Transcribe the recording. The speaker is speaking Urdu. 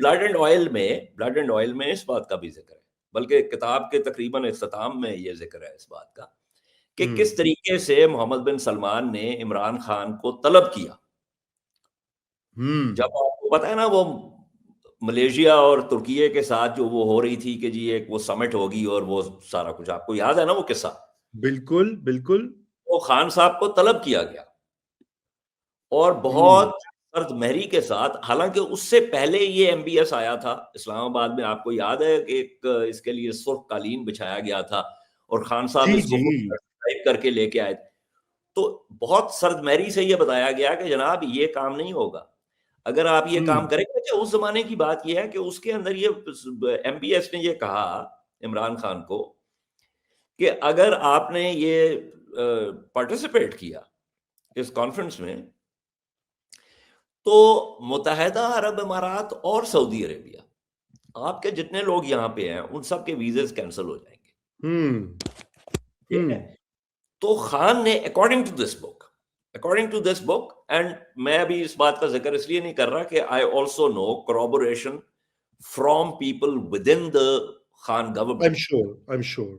بلڈ اینڈ آئل میں اس بات کا بھی ذکر ہے، بلکہ کتاب کے تقریباً اختتام میں یہ ذکر ہے اس بات کا کہ کس طریقے سے محمد بن سلمان نے عمران خان کو طلب کیا. جب آپ کو پتا ہے نا وہ ملیشیا اور ترکیے کے ساتھ جو وہ ہو رہی تھی کہ جی ایک وہ سمٹ ہوگی اور وہ سارا کچھ آپ کو یاد ہے نا وہ قصہ. بالکل بالکل. وہ خان صاحب کو طلب کیا گیا اور بہت سرد مہری کے ساتھ، حالانکہ اس سے پہلے یہ ایم بی ایس آیا تھا اسلام آباد میں، آپ کو یاد ہے کہ ایک اس کے لیے سرخ قالین بچھایا گیا تھا اور خان صاحب جی اس کو جی ٹائپ کر کے لے کے آئے تھے. تو بہت سرد مہری سے یہ بتایا گیا کہ جناب یہ کام نہیں ہوگا اگر آپ یہ کام کریں گے. اس زمانے کی بات یہ ہے کہ اس کے اندر یہ ایم بی ایس نے یہ کہا عمران خان کو کہ اگر آپ نے یہ پارٹیسپیٹ کیا اس کانفرنس میں تو متحدہ عرب امارات اور سعودی عربیہ، آپ کے جتنے لوگ یہاں پہ ہیں ان سب کے ویزز کینسل ہو جائیں گے. ٹھیک ہے. تو خان نے according to this book and میں ابھی اس بات کا ذکر اس لیے نہیں کر رہا کہ I also know corroboration from people within the Khan government. I'm sure.